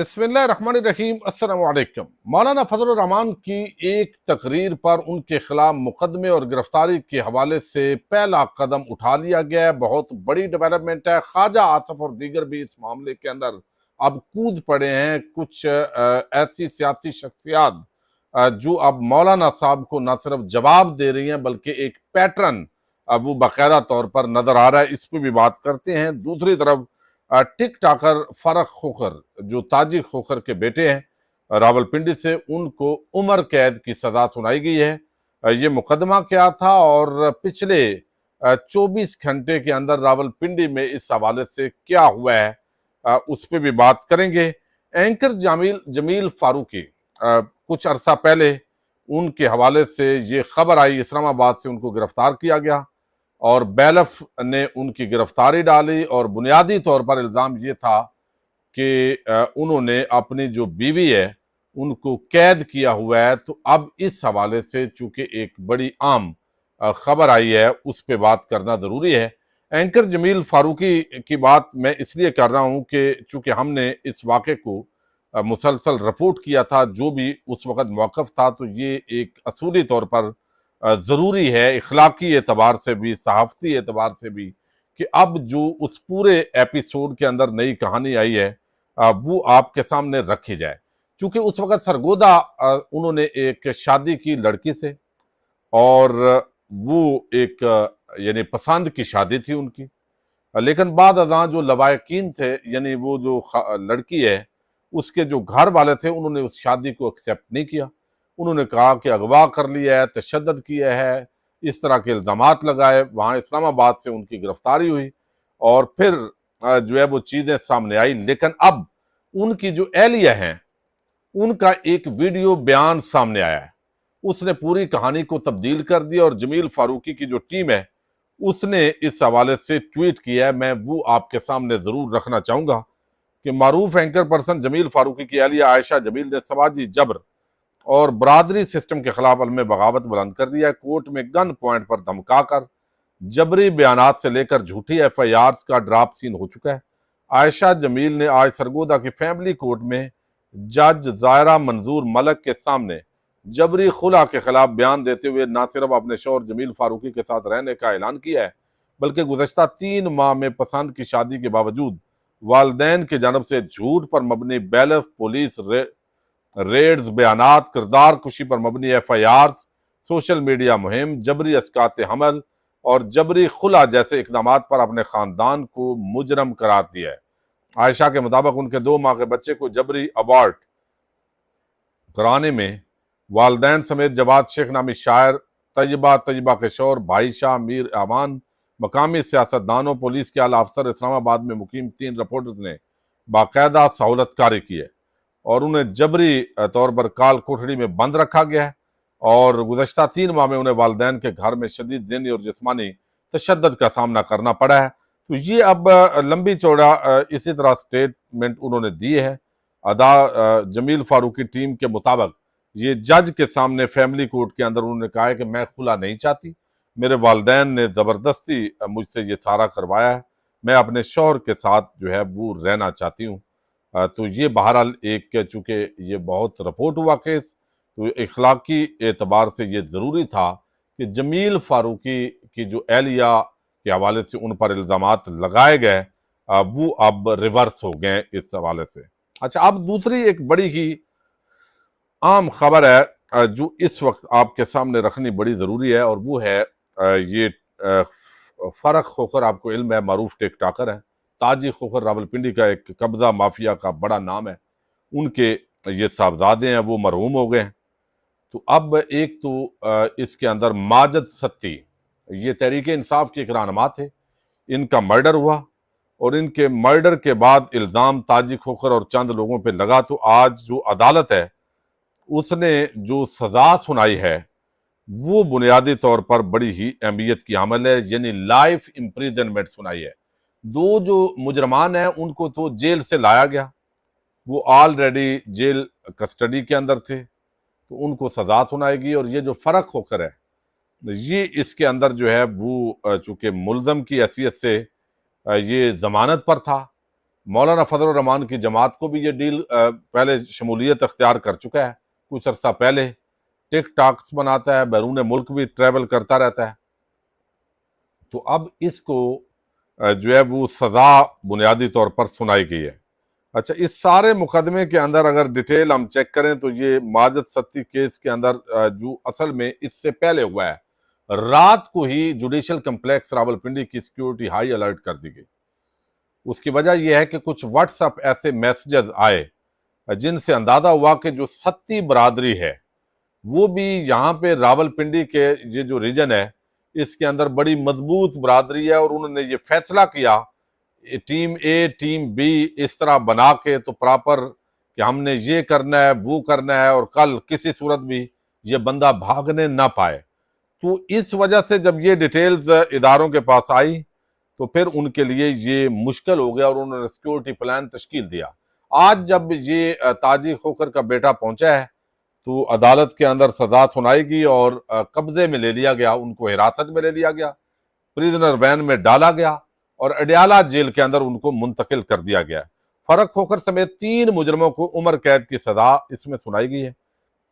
बिस्मिल्लाहिर्रहमानिर्रहीम। अस्सलाम वालेकुम। मौलाना फजलुर रहमान की एक तकरीर पर उनके खिलाफ मुकदमे और गिरफ्तारी के हवाले से पहला कदम उठा लिया गया है। बहुत बड़ी डेवलपमेंट है। ख्वाजा आसफ और दीगर भी इस मामले के अंदर अब कूद पड़े हैं। कुछ ऐसी सियासी शख्सियात जो अब मौलाना साहब को न सिर्फ जवाब दे रही हैं बल्कि एक पैटर्न वो बाकायदा तौर पर नजर आ रहा है। इस पर भी बात करते हैं। दूसरी तरफ टिक टाकर फारूक खोखर जो ताजी खोखर के बेटे हैं रावलपिंडी से, उनको उम्र कैद की सजा सुनाई गई है। ये मुकदमा क्या था और पिछले 24 घंटे के अंदर रावलपिंडी में इस हवाले से क्या हुआ है, उस पर भी बात करेंगे। एंकर जमील फारूकी कुछ अरसा पहले उनके हवाले से ये खबर आई, इस्लामाबाद से उनको गिरफ्तार किया गया और बैलफ ने उनकी गिरफ्तारी डाली और बुनियादी तौर पर इल्ज़ाम ये था कि उन्होंने अपनी जो बीवी है उनको कैद किया हुआ है। तो अब इस हवाले से चूंकि एक बड़ी आम खबर आई है, उस पर बात करना ज़रूरी है। एंकर जमील फारूकी की बात मैं इसलिए कर रहा हूँ कि चूंकि हमने इस वाक़े को मुसलसल रिपोर्ट किया था, जो भी उस वक़्त मौक़िफ़ था, तो ये एक असूली तौर पर ज़रूरी है, इखलाकी एतबार से भी, सहाफ़ती एतबार से भी, कि अब जो उस पूरे एपिसोड के अंदर नई कहानी आई है वो आपके सामने रखी जाए। चूँकि उस वक़्त सरगोदा उन्होंने एक शादी की लड़की से और वो एक यानी पसंद की शादी थी उनकी, लेकिन बाद अज़ां जो लवायकीन थे, यानी वो जो लड़की है उसके जो घर वाले थे, उन्होंने उस शादी को एक्सेप्ट नहीं किया। उन्होंने कहा कि अगवा कर लिया है, तशद्दुद किया है, इस तरह के इल्ज़ामात लगाए। वहाँ इस्लामाबाद से उनकी गिरफ्तारी हुई और फिर जो है वो चीज़ें सामने आई। लेकिन अब उनकी जो एहलिया हैं उनका एक वीडियो बयान सामने आया है। उसने पूरी कहानी को तब्दील कर दिया और जमील फारूकी की जो टीम है उसने इस हवाले से ट्वीट किया है। मैं वो आपके सामने ज़रूर रखना चाहूँगा कि मारूफ एंकर पर्सन जमील फारूकी की एहलिया आयशा जमील ने समाजी जबर और बरादरी सिस्टम के खिलाफ अलम बगावत बुलंद कर दिया है। कोर्ट में गन पॉइंट पर धमकाकर जबरी बयानात से लेकर झूठी FIR का ड्राफ्ट सीन हो चुका है। आयशा जमील ने आज सरगोदा की फैमिली कोर्ट में जज जायरा मंजूर मलक के सामने जबरी खुला के खिलाफ बयान देते हुए न सिर्फ अपने शौहर जमील फारूकी के साथ रहने का ऐलान किया है, बल्कि गुज़श्ता 3 माह में पसंद की शादी के बावजूद वालदैन की जानब से झूठ पर मबनी बैलफ, पुलिस रेड्स, बयानात, किरदार कुशी पर मबनी FIR, सोशल मीडिया मुहिम, जबरी अस्कात हमल और जबरी खुला जैसे इकदाम पर अपने खानदान को मुजरम करार दिया है। आयशा के मुताबिक उनके 2 माह के बच्चे को जबरी अबॉर्ट कराने में वालदैन समेत जवाद शेख नामी शायर, तय्यबा के शौहर भाई शाह मीर अमान, मकामी सियासतदानों, पुलिस के आला अफसर, इस्लामाबाद में मुकीम 3 रिपोर्टर्स ने बाकायदा सहूलतकारी की है और उन्हें जबरी तौर पर काल कोठड़ी में बंद रखा गया है और गुज़श्ता 3 माह में उन्हें वालदैन के घर में शदीद ज़हनी और जिस्मानी तशद्दुद का सामना करना पड़ा है। तो ये अब लंबी चौड़ा इसी तरह स्टेटमेंट उन्होंने दी है। जमील फारूकी टीम के मुताबिक ये जज के सामने फैमिली कोर्ट के अंदर उन्होंने कहा है कि मैं खुला नहीं चाहती, मेरे वालदैन ने ज़बरदस्ती मुझसे ये सारा करवाया है, मैं अपने शौहर के साथ जो है वो रहना चाहती हूँ। तो ये बहरहाल एक, चूँकि ये बहुत रिपोर्ट हुआ केस, तो इखलाकी एतबार से ये ज़रूरी था कि जमील फारूकी की जो एहलिया के हवाले से उन पर इल्ज़ामात लगाए गए वो अब रिवर्स हो गए इस हवाले से। अच्छा, अब दूसरी एक बड़ी ही आम खबर है जो इस वक्त आपके सामने रखनी बड़ी ज़रूरी है और वो है ये फारूक खोखर, आपको इल्म है, मारूफ टिक टाकर है। ताजी खोखर रावलपिंडी का एक कब्जा माफिया का बड़ा नाम है। उनके ये साहबजादे हैं, वो मरहूम हो गए हैं। तो अब एक तो इसके अंदर माजिद सत्ती, ये तहरीक इंसाफ के एक रहनुमा थे, इनका मर्डर हुआ और इनके मर्डर के बाद इल्ज़ाम ताजी खोखर और चंद लोगों पे लगा। तो आज जो अदालत है उसने जो सजा सुनाई है वो बुनियादी तौर पर बड़ी ही अहमियत की हामिल है, यानी लाइफ इम्प्रिजनमेंट सुनाई है। 2 जो मुजरमान हैं उनको तो जेल से लाया गया, वो ऑलरेडी जेल कस्टडी के अंदर थे, तो उनको सजा सुनाएगी। और ये जो फारूक खोखर है ये इसके अंदर जो है वो चूंकि मुल्ज़म की हैसियत से ये जमानत पर था, मौलाना फजल रहमान की जमात को भी ये डील पहले शमूलियत अख्तियार कर चुका है कुछ अर्सा पहले। टिक टाक्स बनाता है, बैरून मुल्क भी ट्रैवल करता रहता है। तो अब इसको जो है वो सजा बुनियादी तौर पर सुनाई गई है। अच्छा, इस सारे मुकदमे के अंदर अगर डिटेल हम चेक करें तो ये माजिद सत्ती केस के अंदर जो असल में इससे पहले हुआ है, रात को ही जुडिशल कम्प्लेक्स रावलपिंडी की सिक्योरिटी हाई अलर्ट कर दी गई। उसकी वजह यह है कि कुछ व्हाट्सएप ऐसे मैसेजेस आए जिनसे अंदाजा हुआ कि जो सत्ती बरादरी है वो भी यहाँ पे रावलपिंडी के ये जो रीजन है इसके अंदर बड़ी मजबूत बरादरी है, और उन्होंने ये फैसला किया टीम ए टीम बी इस तरह बना के तो प्रॉपर कि हमने ये करना है वो करना है, और कल किसी सूरत भी ये बंदा भागने ना पाए। तो इस वजह से जब ये डिटेल्स इदारों के पास आई तो फिर उनके लिए ये मुश्किल हो गया और उन्होंने सिक्योरिटी प्लान तश्कील दिया। आज जब ये ताजी खोखर का बेटा पहुंचा है तो अदालत के अंदर सजा सुनाएगी और कब्जे में ले लिया गया, उनको हिरासत में ले लिया गया, प्रिजनर वैन में डाला गया और अडयाला जेल के अंदर उनको मुंतकिल कर दिया गया। फर्क खोखर समेत 3 मुजरमों को उम्र कैद की सजा इसमें सुनाई गई है।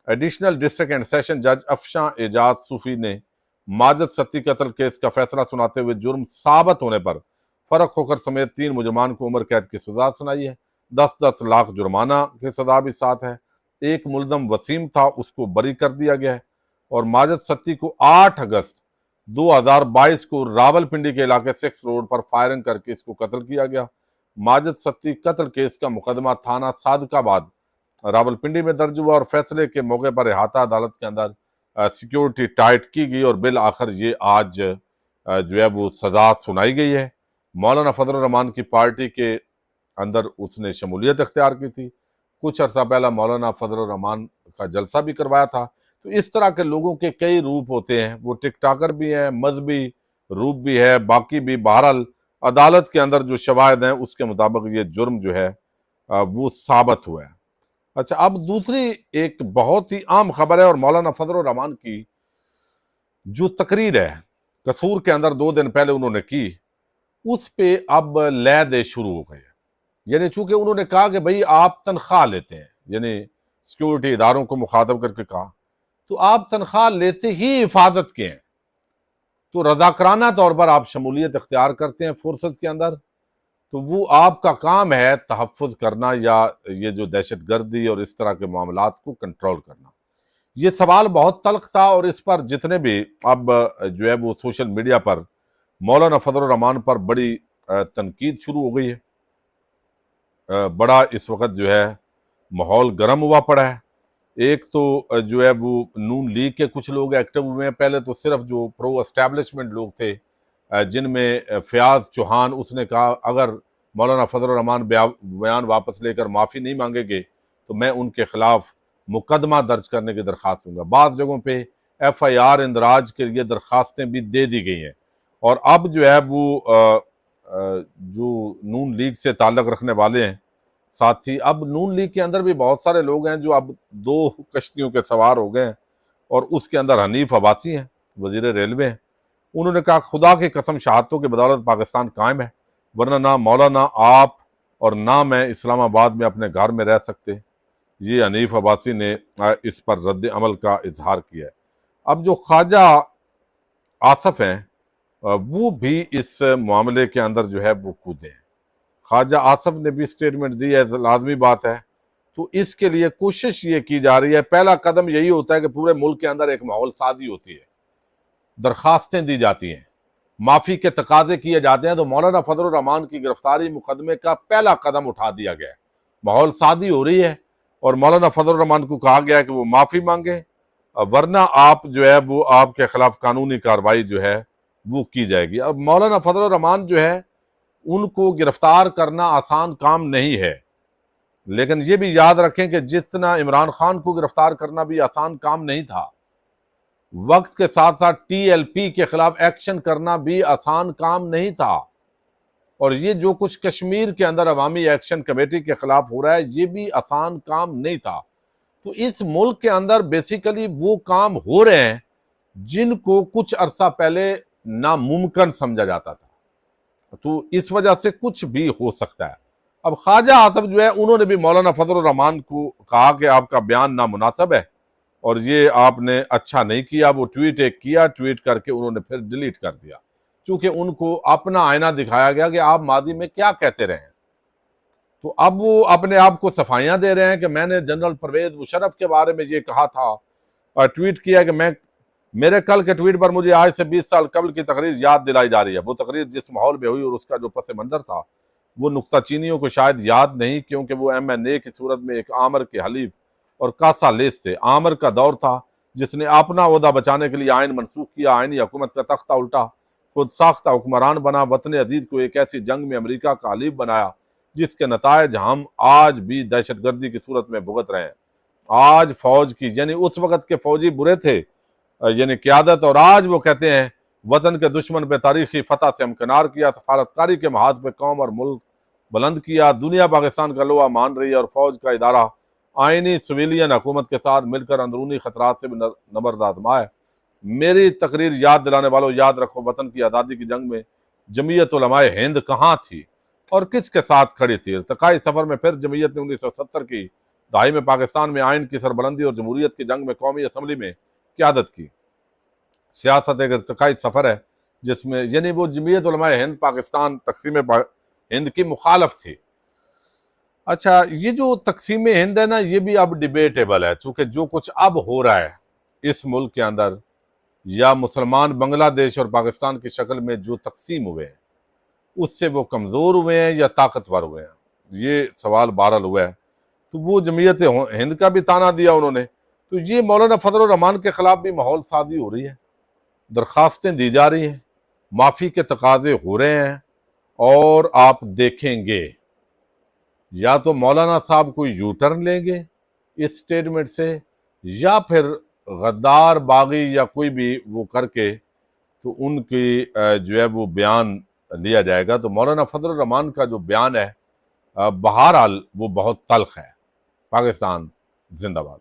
एडिशनल डिस्ट्रिक्ट एंड सेशन जज अफशां एजाज सूफी ने माजिद सत्ती कत्ल केस का फैसला सुनाते हुए जुर्म साबित होने पर फर्क खोखर समेत 3 मुजरमान को उम्र कैद की सजा सुनाई है। 10-10 लाख जुर्माना की सजा भी साथ है। एक मुलजम वसीम था, उसको बरी कर दिया गया है। और माजिद सत्ती को 8 अगस्त 2022 को रावलपिंडी के इलाके 6 रोड पर फायरिंग करके इसको कत्ल किया गया। माजिद सत्ती कत्ल केस का मुकदमा थाना सादकाबाद रावलपिंडी में दर्ज हुआ और फैसले के मौके पर अहाता अदालत के अंदर सिक्योरिटी टाइट की गई और बिल आखिर ये आज जो है वो सजा सुनाई गई है। मौलाना फजल रहमान की पार्टी के अंदर उसने शमूलियत अख्तियार की थी। कुछ अर्सा पहला मौलाना फजल रहमान का जलसा भी करवाया था। तो इस तरह के लोगों के कई रूप होते हैं, वो टिकटाकर भी हैं, मजहबी रूप भी है, बाकी भी। बहरहाल अदालत के अंदर जो शवाहिद हैं उसके मुताबिक ये जुर्म जो है वो साबित हुआ है। अच्छा, अब दूसरी एक बहुत ही आम खबर है और मौलाना फजल रहमान की जो तकरीर है कसूर के अंदर 2 दिन पहले उन्होंने की, उस पे अब लैदे शुरू हो गए। यानी चूंकि उन्होंने कहा कि भाई आप तनख्वाह लेते हैं, यानी सिक्योरिटी इदारों को मुखातब करके कहा, तो आप तनख्वाह लेते ही हिफाजत के हैं, तो रजाकराना तौर पर आप शमूलियत इख्तियार करते हैं फोर्सेस के अंदर, तो वो आपका काम है तहफ़्फ़ुज़ करना या ये जो दहशत गर्दी और इस तरह के मामलात को कंट्रोल करना। ये सवाल बहुत तल्ख था और इस पर जितने भी अब जो है वो सोशल मीडिया पर मौलाना फजल रहमान पर बड़ी तनकीद शुरू हो गई है। बड़ा इस वक्त जो है माहौल गर्म हुआ पड़ा है। एक तो जो है वो नून लीग के कुछ लोग एक्टिव हुए हैं। पहले तो सिर्फ जो प्रो एस्टैब्लिशमेंट लोग थे जिनमें फयाज चौहान, उसने कहा अगर मौलाना फजल रहमान बयान वापस लेकर माफ़ी नहीं मांगेंगे तो मैं उनके खिलाफ मुकदमा दर्ज करने की दरख्वास्त दूंगा। बाज़ जगहों पे FIR इंदराज के लिए दरख्वास्तें भी दे दी गई हैं। और अब जो है वो जो नून लीग से ताल्लुक़ रखने वाले हैं साथी, अब नून लीग के अंदर भी बहुत सारे लोग हैं जो अब 2 कश्तियों के सवार हो गए हैं और उसके अंदर हनीफ अब्बासी हैं, वज़ीर रेलवे हैं। उन्होंने कहा खुदा की कसम शहादतों की बदौलत पाकिस्तान कायम है, वरना ना मौलाना आप और ना मैं इस्लामाबाद में अपने घर में रह सकते। ये हनीफ अब्बासी ने इस पर रद्द अमल का इजहार किया है। अब जो ख्वाजा आसफ हैं वो भी इस मामले के अंदर जो है वो कूदे हैं। ख्वाजा आसफ ने भी स्टेटमेंट दी है, लाजमी बात है। तो इसके लिए कोशिश ये की जा रही है, पहला कदम यही होता है कि पूरे मुल्क के अंदर एक माहौल साजी होती है, दरखास्तें दी जाती हैं, माफ़ी के तकाजे किए जाते हैं। तो मौलाना फजल रहमान की गिरफ्तारी मुकदमे का पहला कदम उठा दिया गया है, माहौल साजी हो रही है और मौलाना फजल रहमान को कहा गया है कि वो माफ़ी मांगे, वरना आप जो है वो आपके खिलाफ कानूनी कार्रवाई जो है वो की जाएगी। अब मौलाना फजल रहमान जो है उनको गिरफ्तार करना आसान काम नहीं है, लेकिन ये भी याद रखें कि जितना इमरान खान को गिरफ्तार करना भी आसान काम नहीं था, वक्त के साथ साथ TLP के खिलाफ एक्शन करना भी आसान काम नहीं था। और ये जो कुछ कश्मीर के अंदर अवामी एक्शन कमेटी के खिलाफ हो रहा है ये भी आसान काम नहीं था। तो इस मुल्क के अंदर बेसिकली वो काम हो रहे हैं जिनको कुछ अरसा पहले नामुमकिन समझा जाता था। तो इस वजह से कुछ भी हो सकता है। अब ख्वाजा आसिफ जो है उन्होंने भी मौलाना फजल रहमान को कहा कि आपका बयान नामुनासिब है और ये आपने अच्छा नहीं किया। वो ट्वीट एक किया, ट्वीट करके उन्होंने फिर डिलीट कर दिया, क्योंकि उनको अपना आईना दिखाया गया कि आप मादी में क्या कहते रहे हैं। तो अब वो अपने आप को सफाइयां दे रहे हैं कि मैंने जनरल परवेज मुशर्रफ के बारे में ये कहा था और ट्वीट किया कि मैं, मेरे कल के ट्वीट पर मुझे आज से 20 साल कबल की तकरीर याद दिलाई जा रही है। वो तकरीर जिस माहौल में हुई और उसका जो पस मंजर था वो नुक्ताचीनियों को शायद याद नहीं, क्योंकि वो MNA की सूरत में एक आमर के हलीफ और कासा लेस थे। आमर का दौर था जिसने अपना ओहदा बचाने के लिए आइन मनसूख किया, आइनी हुकूमत का तख्ता उल्टा, खुद साख्ता हुक्मरान बना, वतन अजीज को एक ऐसी जंग में अमरीका का हलीफ बनाया जिसके नतायज हम आज भी दहशतगर्दी की सूरत में भुगत रहे हैं। आज फौज की, यानी उस वक्त के फौजी बुरे थे, यानी क्यादत, और आज वो कहते हैं वतन के दुश्मन पे तारीखी फतह से हमकिनार किया, सफारतकारी के महाज पे कौम और मुल्क बुलंद किया। दुनिया पाकिस्तान का लोहा मान रही है और फौज का इदारा आइनी सिविलियन हुकूमत के साथ मिलकर अंदरूनी खतरात से भी नबरदार है। मेरी तकरीर याद दिलाने वालों, याद रखो वतन की आज़ादी की जंग में जमीयत उलमाए हिंद कहाँ थी और किसके साथ खड़ी थी। इर्तिकाई सफर में फिर जमीयत ने 1970 की दहाई में पाकिस्तान में आइन की सरबलंदी और जमहूरियत की जंग में कौमी असम्बली में क़यादत की। सियासत एक इर्तिकाई सफर है जिसमें, यानी वो जमीयत उलमाए हिंद पाकिस्तान तकसीम हिंद की मुखालफ थी। अच्छा, ये जो तकसीम हिंद है ना, ये भी अब डिबेटेबल है, चूंकि जो कुछ अब हो रहा है इस मुल्क के अंदर, या मुसलमान बांग्लादेश और पाकिस्तान की शक्ल में जो तकसीम हुए हैं उससे वो कमज़ोर हुए हैं या ताकतवर हुए हैं, ये सवाल बहरहाल हुआ है। तो वो जमीयत हिंद का भी ताना दिया उन्होंने। तो ये मौलाना फजल रहमान के खिलाफ भी माहौल साजी हो रही है, दरखास्तें दी जा रही हैं, माफ़ी के तकाजे हो रहे हैं, और आप देखेंगे या तो मौलाना साहब कोई यू टर्न लेंगे इस स्टेटमेंट से, या फिर गद्दार बागी या कोई भी वो करके तो उनकी जो है वो बयान लिया जाएगा। तो मौलाना फजल रहमान का जो बयान है बहरहाल वो बहुत तल्ख है। पाकिस्तान जिंदाबाद।